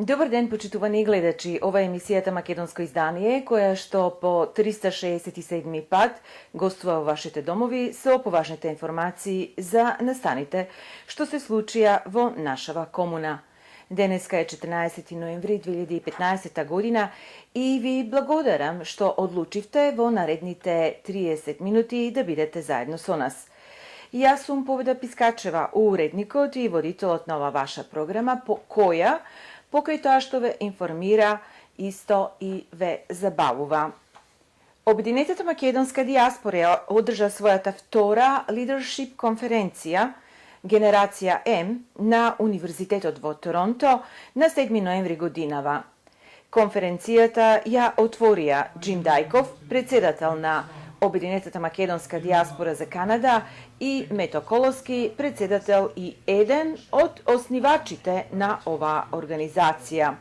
Добар ден, почитувани гледачи. Ова е емисијата Македонско издание, која што по 367 пат гостува во вашите домови со поважните информации за настаните што се случија во нашава комуна. Денеска е 14. ноември 2015 година и ви благодарам што одлучивте во наредните 30 минути да бидете заедно со нас. Јас сум Победа Пискачева, уредникот и водителот на ова ваша програма, по која покрај тоа што ве информира, исто и ве забавува. Обединетата македонска диаспора одржа својата втора лидершип конференција Генерација М на Универзитетот во Торонто на 7 ноември годинава. Конференцијата ја отворија Джим Дајков, председател на Обединетата македонска диаспора за Канада, и Мето Колоски, председател и еден од основачите на оваа организација.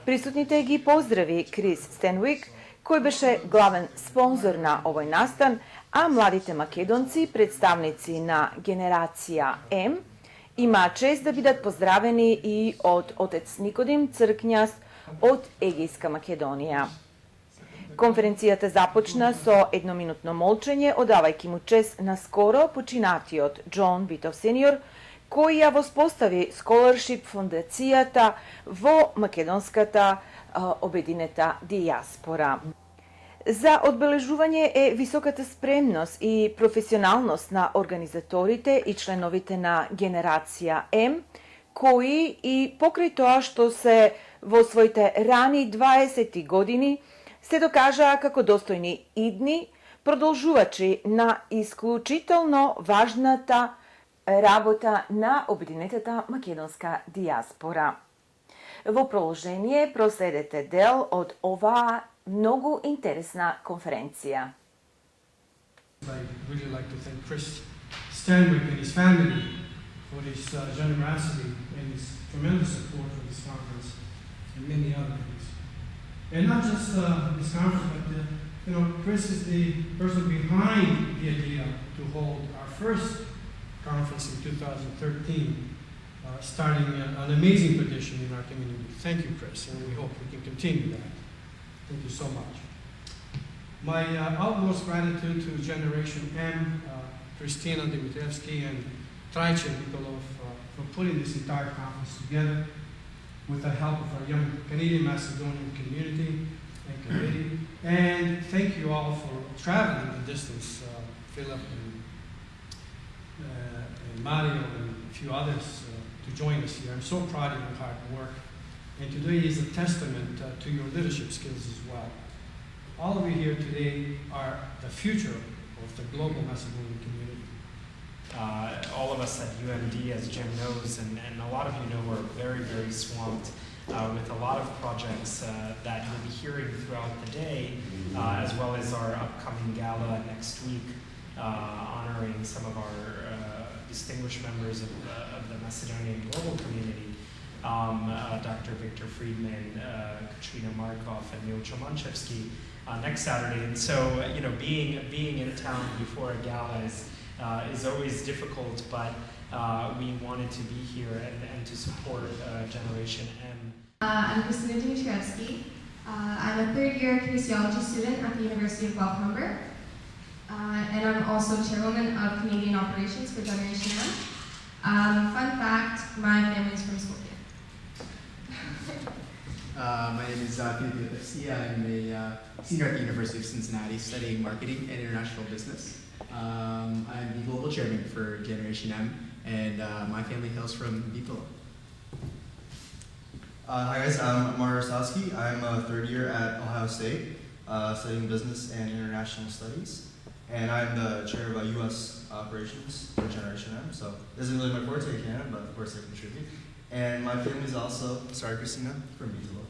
Присутните ги поздрави Крис Стенвик, кој беше главен спонзор на овој настан, а младите македонци, представници на Генерација М, има чест да бидат поздравени и од отец Никодим Цркњас од Егејска Македонија. Конференцијата започна со едноминутно молчење, одавајќи му чест на скоро починатиот Џон Битов сениор, кој ја воспостави Scholarship фондацијата во македонската обединета диаспора. За одбележување е високата спремност и професионалност на организаторите и членовите на Генерација М, кои и покрај тоа што се во своите рани 20 години се докажаа како достојни идни продолжувачи на исклучително важната работа на Обединетата македонска диаспора. Во продолжение проследете дел од оваа многу интересна конференција. I'd really like to thank Chris Stanwyck and his family for his generosity and his tremendous support for this conference and many other things. And not just this conference, but Chris is the person behind the idea to hold our first conference in 2013, starting an amazing tradition in our community. Thank you, Chris, and we hope we can continue that. Thank you so much. My utmost gratitude to Generation M, Kristina Dimitrievski and Trajče Nikolov for putting this entire conference together with the help of our young Canadian Macedonian community and committee. And thank you all for traveling the distance, Philip and Mario and a few others to join us here. I'm so proud of your hard work. And today is a testament to your leadership skills as well. All of you here today are the future of the global Macedonian community. All of us at UMD, as Jim knows, and a lot of you know, we're very, very swamped with a lot of projects that you'll be hearing throughout the day, as well as our upcoming gala next week, honoring some of our distinguished members of the Macedonian global community, Dr. Victor Friedman, Katrina Markov, and Milcho Manchevsky next Saturday. And so, being in town before a gala is always difficult, but we wanted to be here and to support Generation M. I'm Kristina Dimitrievski. I'm a third-year kinesiology student at the University of Guelph-Humber, and I'm also chairwoman of Canadian Operations for Generation M. Fun fact, my family is from Skopje. My name is Filippo Garcia. I'm a senior at the University of Cincinnati studying marketing and international business. I'm the global chairman for Generation M, and my family hails from Bitola. Hi guys, I'm Amar Rosowski. I'm a third year at Ohio State, studying business and international studies. And I'm the chair of U.S. operations for Generation M. So this isn't really my forte in Canada, but of course I contribute. And my family is also, sorry Christina, from Bitola.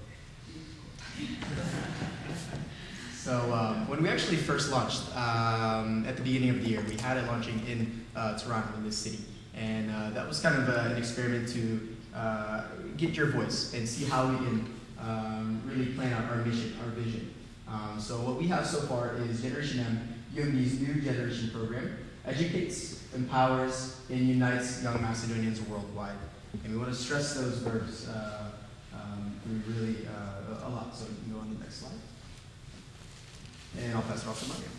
So when we actually first launched at the beginning of the year, we had it launching in Toronto, in this city. And that was kind of an experiment to get your voice and see how we can really plan out our mission, our vision. So what we have so far is Generation M, UMD's new generation program, educates, empowers, and unites young Macedonians worldwide. And we want to stress those verbs really a lot. So you can go on the next slide. And I'll pass it off to Mario.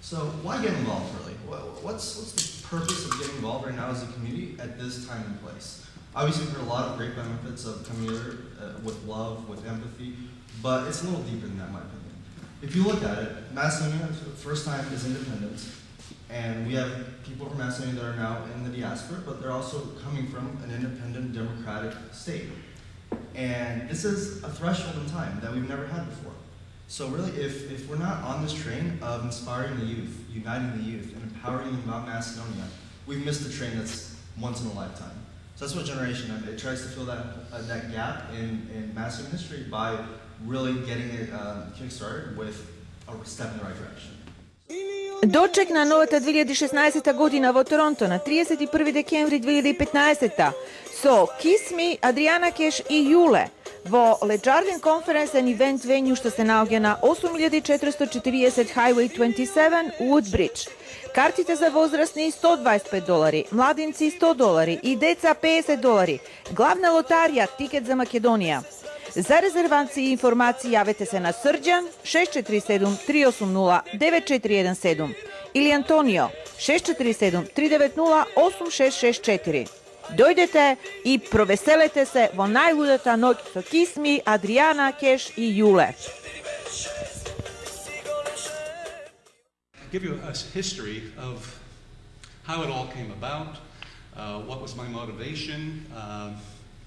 So why get involved, really? What's the purpose of getting involved right now as a community at this time and place? Obviously, we've heard a lot of great benefits of coming together with love, with empathy, but it's a little deeper than that, in my opinion. If you look at it, Macedonia, for the first time, is independent, and we have people from Macedonia that are now in the diaspora, but they're also coming from an independent, democratic state. And this is a threshold in time that we've never had before. So really, if we're not on this train of inspiring the youth, uniting the youth, and empowering them about Macedonia, we've missed a train that's once in a lifetime. So that's what Generation M, it tries to fill that gap in Macedonian history by really getting it kick-started with a step in the right direction. Дочек на новата 2016 година во Торонто на 31 декември 2015 со Кисми, Адриана Кеш и Јуле во леѓарден конференсен ивент венју што се наоѓа на 8440 Highway 27 Woodbridge. Картите за возрастни $125, младинци $100 и деца $50. Главна лотарија Тикет за Македонија. За резервации и информации јавете се на Срđan 647-380-9417 или Антонио 647-390-8664. Дојдете и провеселете се во најлудата ноќ со Кисми, Адриана, Кеш и Јуле. Give you a history of how it all came about, what was my motivation,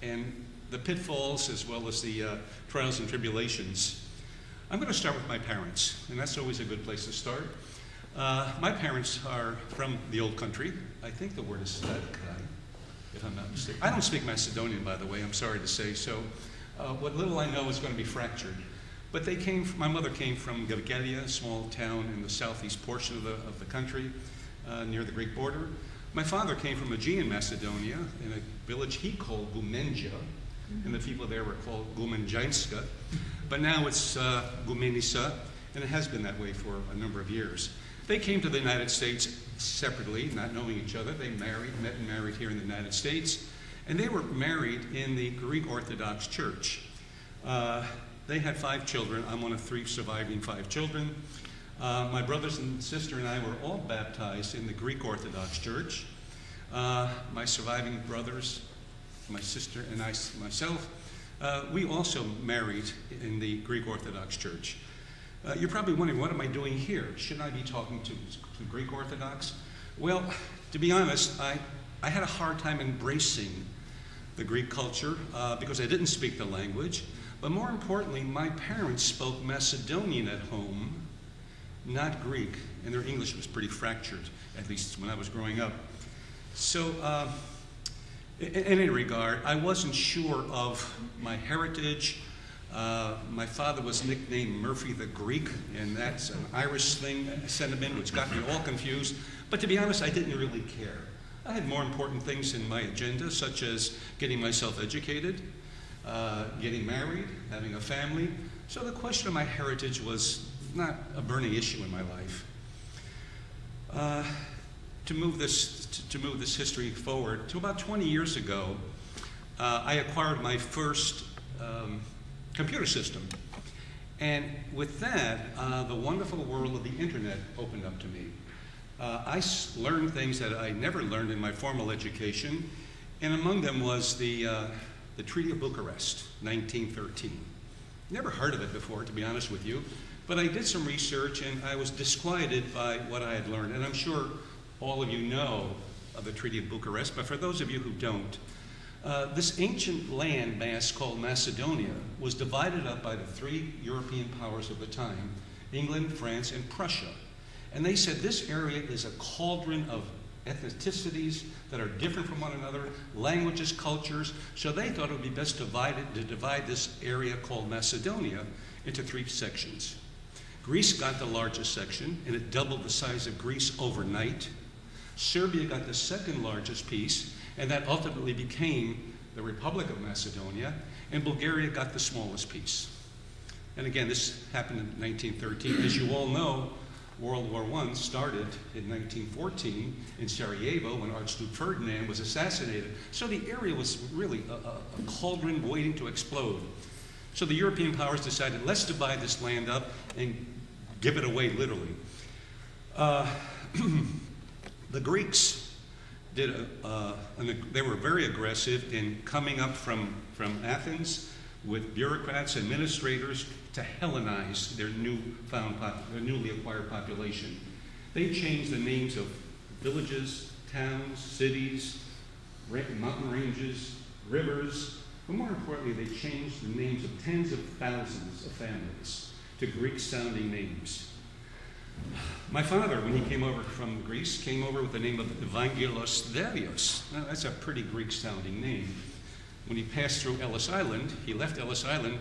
and the pitfalls as well as the trials and tribulations. I'm going to start with my parents, and that's always a good place to start. My parents are from the old country. I think the word is Svedka, if I'm not mistaken. I don't speak Macedonian, by the way, I'm sorry to say, so what little I know is going to be fractured. But my mother came from Gavgelia, a small town in the southeast portion of the country, near the Greek border. My father came from Aegean Macedonia, in a village he called Gumenja, and the people there were called Gumenjanska. But now it's Gumenisa, and it has been that way for a number of years. They came to the United States separately, not knowing each other. They met and married here in the United States, and they were married in the Greek Orthodox Church. They had 5 children. I'm one of 3 surviving 5 children. My brothers and sister and I were all baptized in the Greek Orthodox Church. My surviving brothers, my sister and myself, we also married in the Greek Orthodox Church. You're probably wondering, what am I doing here? Shouldn't I be talking to Greek Orthodox? Well, to be honest, I had a hard time embracing the Greek culture because I didn't speak the language. But more importantly, my parents spoke Macedonian at home, not Greek, and their English was pretty fractured, at least when I was growing up. So, in any regard, I wasn't sure of my heritage. My father was nicknamed Murphy the Greek, and that's an Irish sentiment which got me all confused. But to be honest, I didn't really care. I had more important things in my agenda, such as getting myself educated, getting married, having a family. So the question of my heritage was not a burning issue in my life. To move this history forward, to about 20 years ago, I acquired my first computer system. And with that, the wonderful world of the internet opened up to me. I learned things that I never learned in my formal education, and among them was the Treaty of Bucharest, 1913. Never heard of it before, to be honest with you, but I did some research and I was disquieted by what I had learned. And I'm sure all of you know of the Treaty of Bucharest, but for those of you who don't, this ancient land mass called Macedonia was divided up by the 3 European powers of the time, England, France, and Prussia. And they said this area is a cauldron of ethnicities that are different from one another, languages, cultures, so they thought it would be best to divide this area called Macedonia into 3 sections. Greece got the largest section, and it doubled the size of Greece overnight. Serbia got the 2nd largest piece, and that ultimately became the Republic of Macedonia, and Bulgaria got the smallest piece. And again, this happened in 1913. As you all know, World War I started in 1914 in Sarajevo when Archduke Ferdinand was assassinated. So the area was really a cauldron waiting to explode. So the European powers decided, let's divide this land up and give it away literally. The Greeks they were very aggressive in coming up from Athens with bureaucrats, administrators, to Hellenize their newly acquired population. They changed the names of villages, towns, cities, mountain ranges, rivers, but more importantly, they changed the names of tens of thousands of families to Greek-sounding names. My father, when he came over from Greece, came over with the name of Evangelos Delios. Now, that's a pretty Greek-sounding name. When he passed through Ellis Island, he left Ellis Island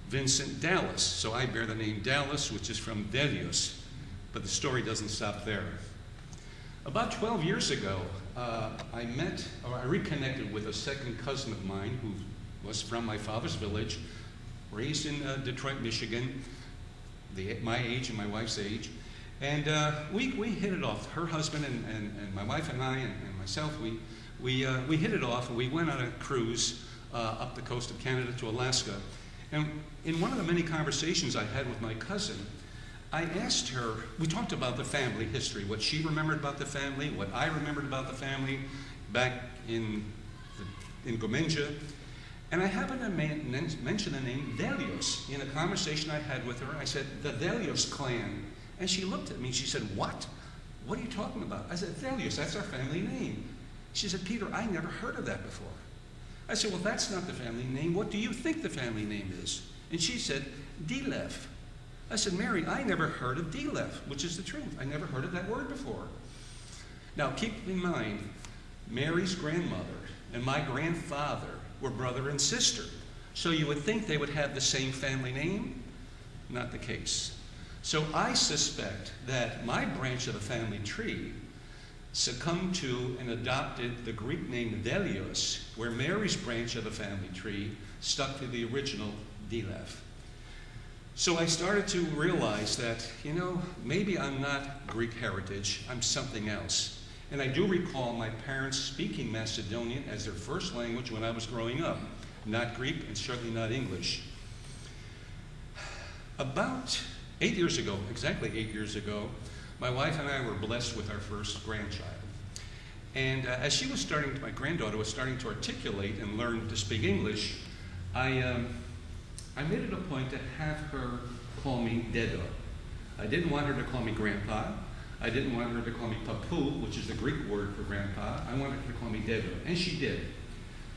Vincent Dallas. So I bear the name Dallas, which is from Delios. But the story doesn't stop there. About 12 years ago, I reconnected with a second cousin of mine who was from my father's village, raised in Detroit, Michigan, my age and my wife's age. And we hit it off. Her husband and my wife and I and myself, we hit it off, and we went on a cruise up the coast of Canada to Alaska. And in one of the many conversations I had with my cousin, I asked her, we talked about the family history, what she remembered about the family, what I remembered about the family back in Gomenja. And I happened to mention the name Delios in a conversation I had with her. I said, the Delios clan. And she looked at me and she said, what? What are you talking about? I said, Delios, that's our family name. She said, Peter, I never heard of that before. I said, well, that's not the family name. What do you think the family name is? And she said, Dilev. I said, Mary, I never heard of Dilev, which is the truth. I never heard of that word before. Now, keep in mind, Mary's grandmother and my grandfather were brother and sister. So you would think they would have the same family name. Not the case. So I suspect that my branch of the family tree succumbed to and adopted the Greek name Delios, where Mary's branch of the family tree stuck to the original Dilev. So I started to realize that, maybe I'm not Greek heritage, I'm something else. And I do recall my parents speaking Macedonian as their first language when I was growing up, not Greek and certainly not English. About 8 years ago, exactly 8 years ago, my wife and I were blessed with our first grandchild. And as my granddaughter was starting to articulate and learn to speak English, I made it a point to have her call me Dedo. I didn't want her to call me Grandpa. I didn't want her to call me Papu, which is the Greek word for Grandpa. I wanted her to call me Dedo, and she did.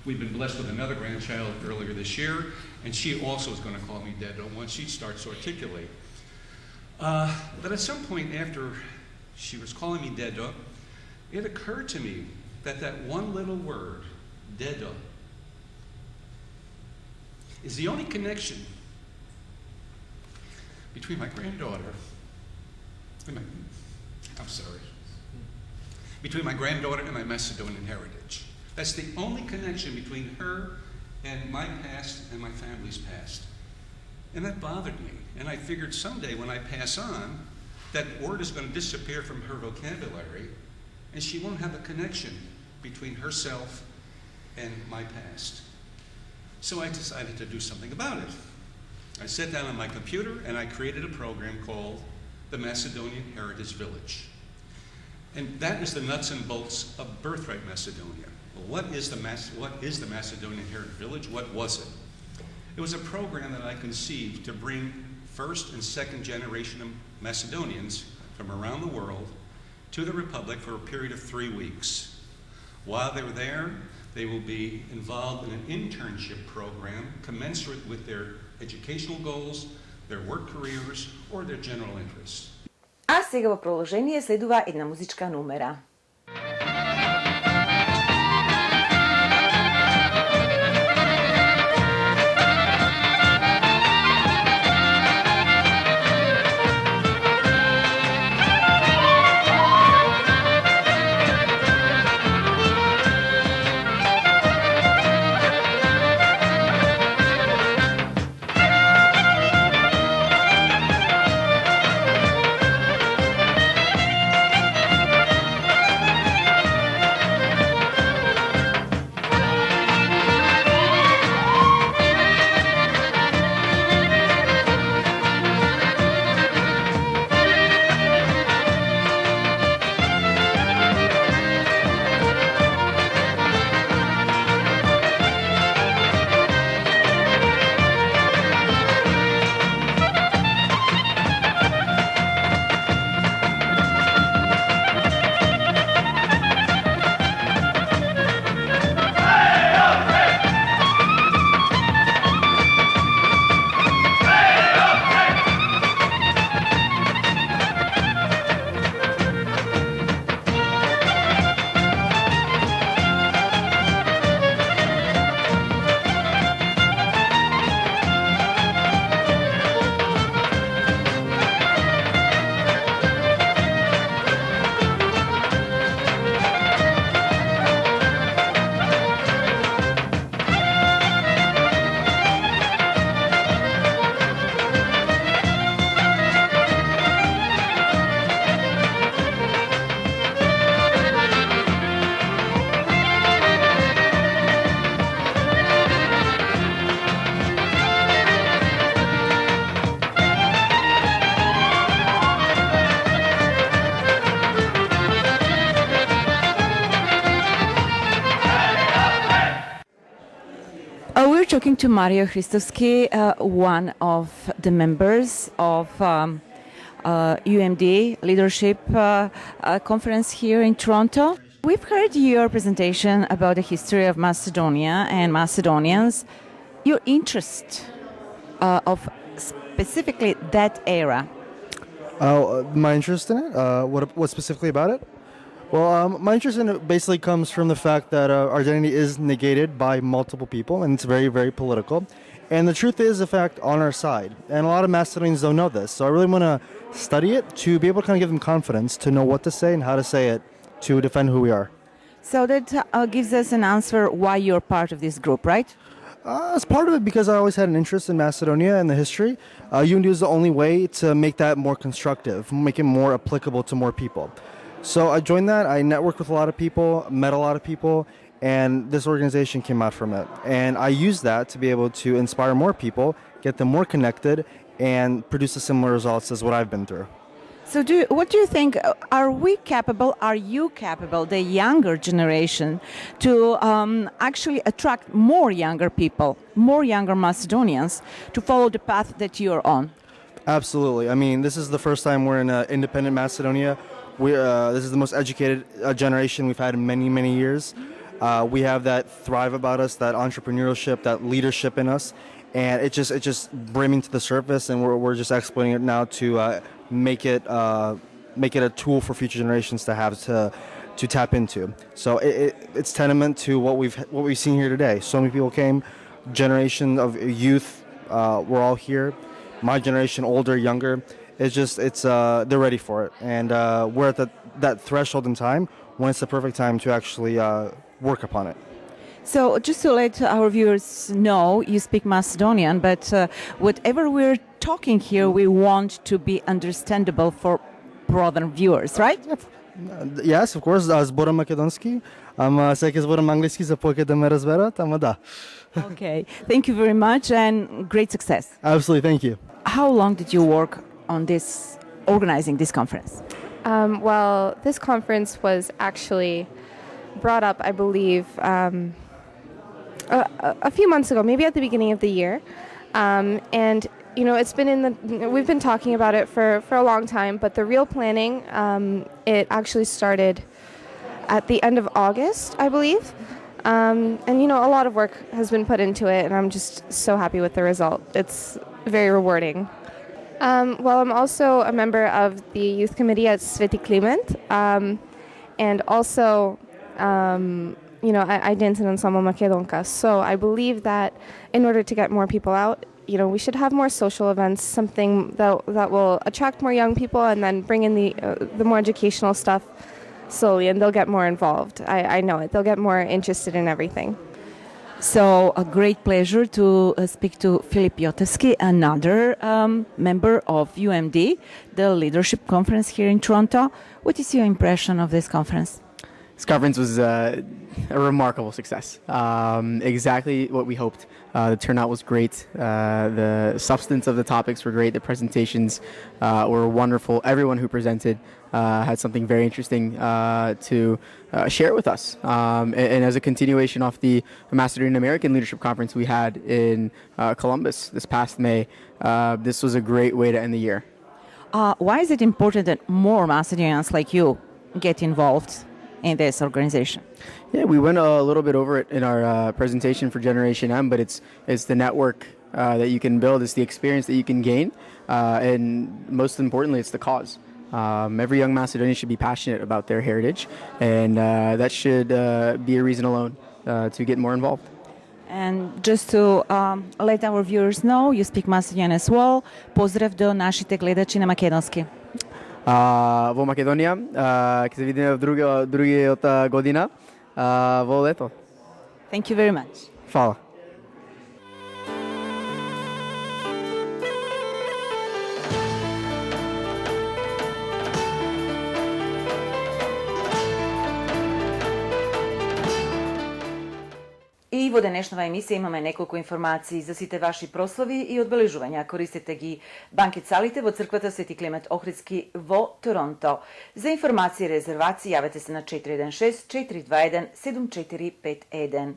We've been blessed with another grandchild earlier this year, and she also is going to call me Dedo once she starts to articulate. But at some point after she was calling me Dedo, it occurred to me that one little word, Dedo, is the only connection between my granddaughter and between my granddaughter and my Macedonian heritage. That's the only connection between her and my past and my family's past. And that bothered me. And I figured someday when I pass on, that word is going to disappear from her vocabulary, and she won't have a connection between herself and my past. So I decided to do something about it. I sat down on my computer and I created a program called the Macedonian Heritage Village. And that is the nuts and bolts of Birthright Macedonia. Well, what is the Macedonian Heritage Village? What was it? It was a program that I conceived to bring first and second generation Macedonians from around the world to the Republic for a period of 3 weeks. While they're there, they will be involved in an internship program commensurate with their educational goals, their work careers, or their general interests. A сега во продолжение следува една музичка numera. talking to Mario Christovski, one of the members of UMD Leadership Conference here in Toronto. We've heard your presentation about the history of Macedonia and Macedonians, your interest of specifically that era. My interest in it? What specifically about it? Well, my interest in it basically comes from the fact that our identity is negated by multiple people, and it's very, very political. And the truth is, in fact, on our side. And a lot of Macedonians don't know this. So I really want to study it to be able to kind of give them confidence to know what to say and how to say it to defend who we are. So that gives us an answer why you're part of this group, right? As part of it, because I always had an interest in Macedonia and the history. UMD is the only way to make that more constructive, make it more applicable to more people. So I joined that. I networked with a lot of people, met a lot of people, and this organization came out from it. And I used that to be able to inspire more people, get them more connected, and produce the similar results as what I've been through. So what do you think? Are we capable, are you capable, the younger generation, to actually attract more younger people, more younger Macedonians to follow the path that you're on? Absolutely. I mean, this is the first time we're in independent Macedonia. This is the most educated generation we've had in many, many years. We have that thrive about us, that entrepreneurship, that leadership in us, and it's just brimming to the surface, and we're just exploiting it now to make it a tool for future generations to have to tap into. So it's tenement to what we've seen here today. So many people came, generation of youth, we're all here. My generation, older, younger. They're ready for it, and we're at that threshold in time when it's the perfect time to actually work upon it. So just to let our viewers know, you speak Macedonian, but whatever we're talking here, we want to be understandable for broader viewers, right? Yes, of course. Zboram makedonski. Всеки zboram английски за повече да ме разберат, ама да. Okay, thank you very much and great success. Absolutely, thank you. How long did you work on organizing this conference? Well, this conference was actually brought up, I believe, a few months ago, maybe at the beginning of the year. And, you know, we've been talking about it for a long time, but the real planning, it actually started at the end of August, I believe. And, you know, a lot of work has been put into it, and I'm just so happy with the result. It's very rewarding. Well, I'm also a member of the youth committee at Sveti Kliment, and also, you know, I dance in Ensemble Makedonka. So I believe that in order to get more people out, you know, we should have more social events, something that will attract more young people, and then bring in the more educational stuff slowly, and they'll get more involved. I know it. They'll get more interested in everything. So a great pleasure to speak to Filip Joteski, another member of UMD, the Leadership Conference here in Toronto. What is your impression of this conference? This conference was a remarkable success. Exactly what we hoped. The turnout was great. The substance of the topics were great. The presentations were wonderful. Everyone who presented had something very interesting to share with us. And as a continuation of the Macedonian American Leadership Conference we had in Columbus this past May, this was a great way to end the year. Why is it important that more Macedonians like you get involved in this organization? Yeah, we went a little bit over it in our presentation for Generation M, but it's the network that you can build, it's the experience that you can gain, and most importantly, it's the cause. Every young Macedonian should be passionate about their heritage, and that should be a reason alone to get more involved. And just to let our viewers know, you speak Macedonian as well. Pozdrav do našите gledači na makedonski. Во Македонија, ќе се видиме в другиот година, во лето. Thank you very much. Фала. И И во денешнава емисија имаме неколку информации за сите ваши прослави и одбележувања. Користете ги банкет-салите во црквата Свети Климент Охридски во Торонто. За информации и резервации јавете се на 416-421-7451.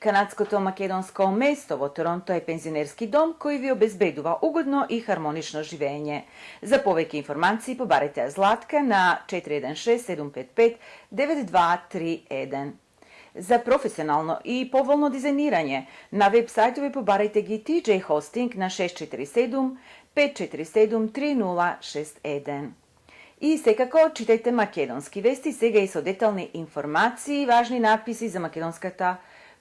Канадското македонско место во Торонто е пензионерски дом кој ви обезбедува угодно и хармонично живење. За повеќе информации побарете ја Златка на 416-755-9231. За професионално и поволно дизајнирање на веб-сајтови побарајте ги TJ Hosting на 647-547-3061. И секако читајте македонски вести сега и со детални информации и важни надписи за македонската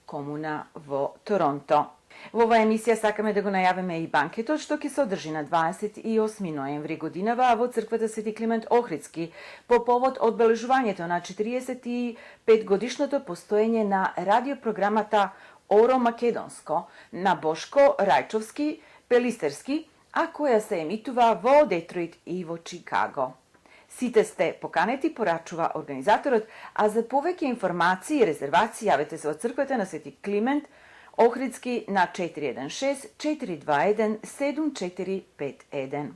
комуна во Торонто. Во оваа емисија сакаме да го најавиме и банкетот што ќе се одржи на 28 ноември годинава во црквата Свети Климент Охридски по повод одбележувањето на 45 годишното постоење на радиопрограмата Оро Македонско на Бошко Рајчовски Пелистерски, а која се емитува во Детройт и во Чикаго. Сите сте поканети, порачува организаторот, а за повеќе информации и резервации јавете се во црквата на Свети Климент Охридски на 416-421-7451.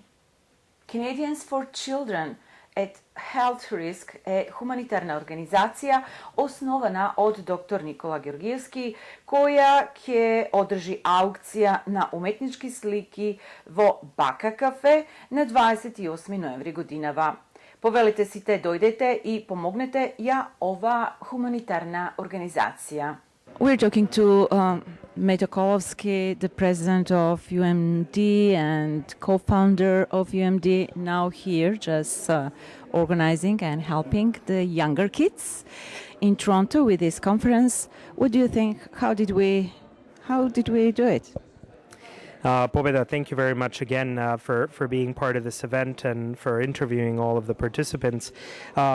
Canadians for Children at Health Risk е хуманитарна организација основана од доктор Никола Георгиевски, која ќе одржи аукција на уметнички слики во Бака кафе на 28 ноември годинава. Повелете сите дојдете и помогнете ја ова хуманитарна организација. We're talking to Meto Kolovsky, the president of UMD and co-founder of UMD, now here just organizing and helping the younger kids in Toronto with this conference. What do you think? How did we do it? Pobeda, thank you very much again for being part of this event and for interviewing all of the participants.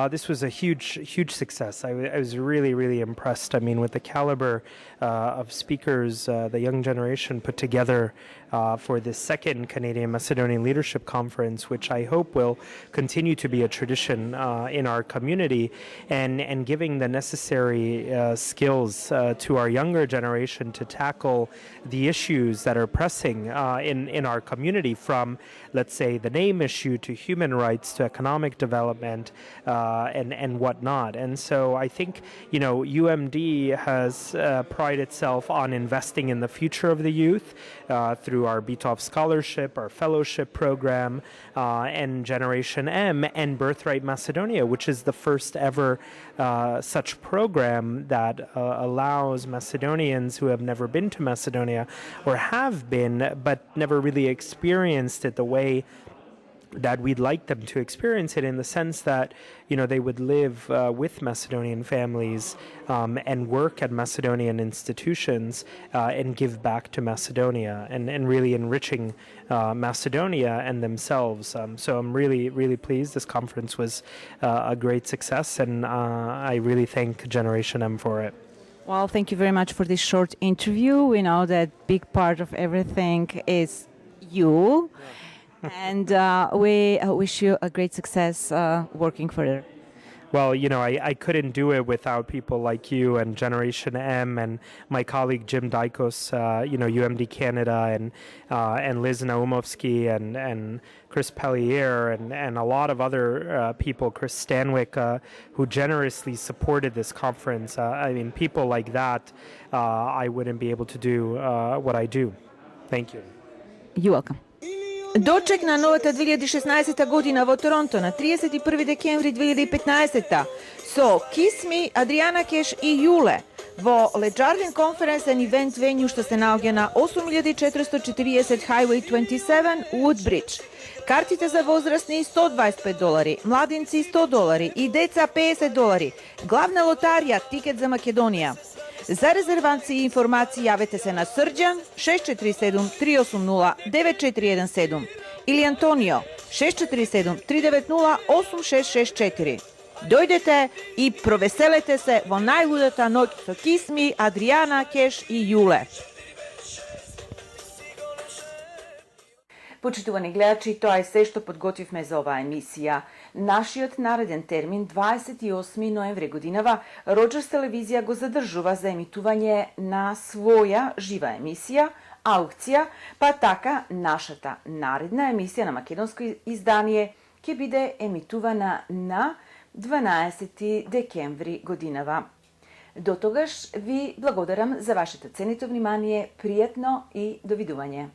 This was a huge success. I was really impressed. I mean, with the caliber of speakers the young generation put together for this second Canadian Macedonian Leadership Conference, which I hope will continue to be a tradition in our community, and giving the necessary skills to our younger generation to tackle the issues that are pressing in our community, from, let's say, the name issue to human rights to economic development and whatnot. And so I think, UMD has prided itself on investing in the future of the youth through our BTOF scholarship, our fellowship program, and Generation M, and Birthright Macedonia, which is the first ever such program that allows Macedonians who have never been to Macedonia or have been but never really experienced it the way that we'd like them to experience it, in the sense that they would live with Macedonian families and work at Macedonian institutions and give back to Macedonia and really enriching Macedonia and themselves. So I'm really pleased. This conference was a great success, and I really thank Generation M for it. Well, thank you very much for this short interview. We know that big part of everything is you. And we wish you a great success working further. Well, I couldn't do it without people like you and Generation M and my colleague Jim Dykos, UMD Canada, and Liz Naumovsky and Chris Pellier and a lot of other people, Chris Stanwyck, who generously supported this conference. People like that, I wouldn't be able to do what I do. Thank you. You're welcome. Дочек на новата 2016 година во Торонто на 31 декември 2015 со Кисми, Адриана Кеш и Јуле во Леджарден конференсен ивент венју што се наоѓа на 8440 Highway 27 Woodbridge. Картите за возрастни $125, младинци $100 и деца $50. Главна лотарија, тикет за Македонија. За резервации и информации јавете се на Срđan 647-380-9417 или Антонио 647-390-8664. Дојдете и провеселете се во најлудата ноќ со Кисми, Адриана, Кеш и Јуле. Почитувани гледачи, тоа е се што подготвивме за оваа емисија. Нашиот нареден термин 28 ноември годинава Роджерс телевизија го задржува за емитување на своја жива емисија, аукција, па така нашата наредна емисија на македонско издание ќе биде емитувана на 12 декември годинава. До тогаш ви благодарам за вашето ценито внимание, пријатно и довидување.